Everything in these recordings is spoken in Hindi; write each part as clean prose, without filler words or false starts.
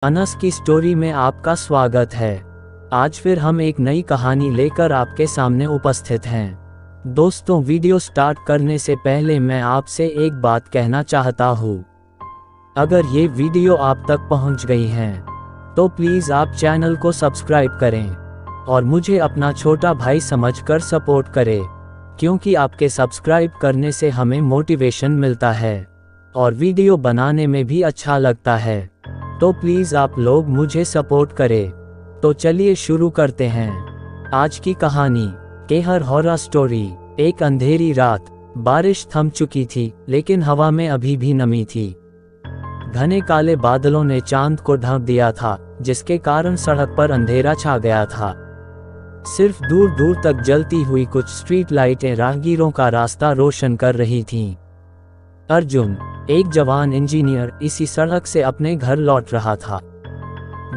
अनस की स्टोरी में आपका स्वागत है। आज फिर हम एक नई कहानी लेकर आपके सामने उपस्थित हैं। दोस्तों, वीडियो स्टार्ट करने से पहले मैं आपसे एक बात कहना चाहता हूँ। अगर ये वीडियो आप तक पहुँच गई है तो प्लीज़ आप चैनल को सब्सक्राइब करें और मुझे अपना छोटा भाई समझकर सपोर्ट करें, क्योंकि आपके सब्सक्राइब करने से हमें मोटिवेशन मिलता है और वीडियो बनाने में भी अच्छा लगता है। तो प्लीज़ आप लोग मुझे सपोर्ट करें। तो चलिए शुरू करते हैं आज की कहानी। Kehar horror story. एक अंधेरी रात, बारिश थम चुकी थी लेकिन हवा में अभी भी नमी थी। घने काले बादलों ने चांद को ढक दिया था, जिसके कारण सड़क पर अंधेरा छा गया था। सिर्फ दूर दूर तक जलती हुई कुछ स्ट्रीट लाइटें राहगीरों का रास्ता रोशन कर रही थीं। अर्जुन, एक जवान इंजीनियर, इसी सड़क से अपने घर लौट रहा था।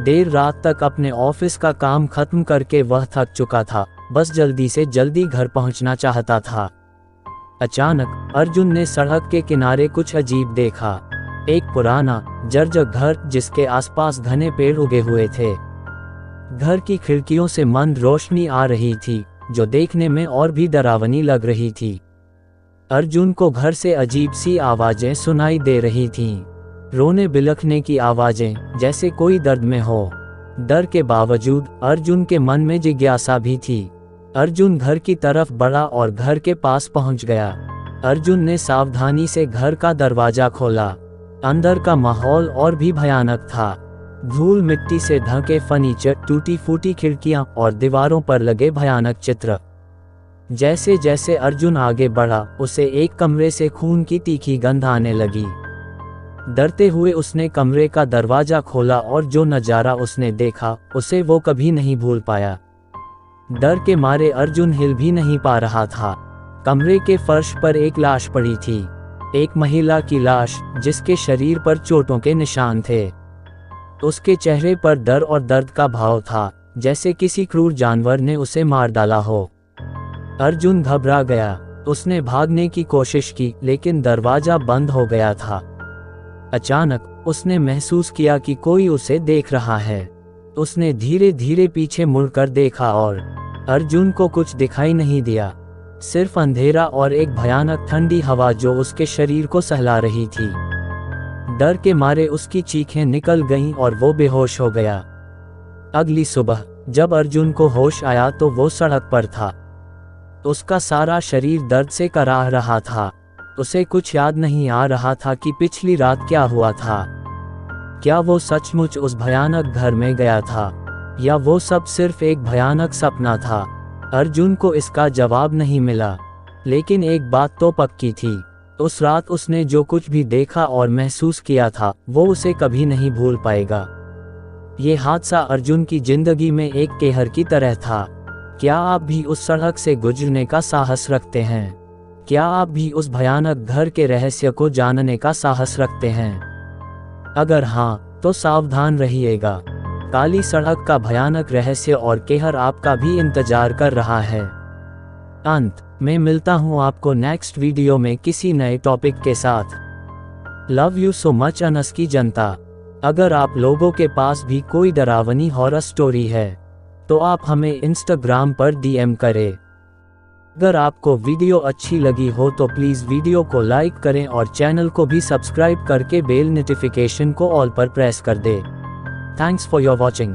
देर रात तक अपने ऑफिस का काम खत्म करके वह थक चुका था, बस जल्दी से जल्दी घर पहुंचना चाहता था। अचानक अर्जुन ने सड़क के किनारे कुछ अजीब देखा। एक पुराना जर्जर घर जिसके आसपास घने पेड़ उगे हुए थे। घर की खिड़कियों से मंद रोशनी आ रही थी, जो देखने में और भी डरावनी लग रही थी। अर्जुन को घर से अजीब सी आवाजें सुनाई दे रही थीं। रोने बिलखने की आवाजें, जैसे कोई दर्द में हो। डर के बावजूद अर्जुन के मन में जिज्ञासा भी थी। अर्जुन घर की तरफ बढ़ा और घर के पास पहुंच गया। अर्जुन ने सावधानी से घर का दरवाजा खोला। अंदर का माहौल और भी भयानक था। धूल मिट्टी से ढके फर्नीचर, टूटी फूटी खिड़कियां और दीवारों पर लगे भयानक चित्र। जैसे जैसे अर्जुन आगे बढ़ा, उसे एक कमरे से खून की तीखी गंध आने लगी। डरते हुए उसने कमरे का दरवाजा खोला और जो नज़ारा उसने देखा उसे वो कभी नहीं भूल पाया। डर के मारे अर्जुन हिल भी नहीं पा रहा था। कमरे के फर्श पर एक लाश पड़ी थी, एक महिला की लाश जिसके शरीर पर चोटों के निशान थे। उसके चेहरे पर डर और दर्द का भाव था, जैसे किसी क्रूर जानवर ने उसे मार डाला हो। अर्जुन घबरा गया। उसने भागने की कोशिश की, लेकिन दरवाजा बंद हो गया था। अचानक उसने महसूस किया कि कोई उसे देख रहा है। उसने धीरे धीरे पीछे मुड़कर देखा और अर्जुन को कुछ दिखाई नहीं दिया, सिर्फ अंधेरा और एक भयानक ठंडी हवा जो उसके शरीर को सहला रही थी। डर के मारे उसकी चीखें निकल गईं और वो बेहोश हो गया। अगली सुबह जब अर्जुन को होश आया तो वो सड़क पर था। उसका सारा शरीर दर्द से कराह रहा था। उसे कुछ याद नहीं आ रहा था कि पिछली रात क्या हुआ था। क्या वो सचमुच उस भयानक घर में गया था, या वो सब सिर्फ एक भयानक सपना था? अर्जुन को इसका जवाब नहीं मिला, लेकिन एक बात तो पक्की थी। उस रात उसने जो कुछ भी देखा और महसूस किया था, वो उसे कभी नहीं भूल पाएगा। ये हादसा अर्जुन की जिंदगी में एक कहर की तरह था। क्या आप भी उस सड़क से गुजरने का साहस रखते हैं? क्या आप भी उस भयानक घर के रहस्य को जानने का साहस रखते हैं? अगर हाँ, तो सावधान रहिएगा। काली सड़क का भयानक रहस्य और कहर आपका भी इंतजार कर रहा है। अंत में मिलता हूँ आपको नेक्स्ट वीडियो में किसी नए टॉपिक के साथ। Love you so much Anas की जनता। अगर आप लोगों के पास भी कोई डरावनी हॉरर स्टोरी है तो आप हमें इंस्टाग्राम पर डीएम करें। अगर आपको वीडियो अच्छी लगी हो तो प्लीज़ वीडियो को लाइक करें और चैनल को भी सब्सक्राइब करके बेल नोटिफिकेशन को ऑल पर प्रेस कर दें। Thanks for your watching.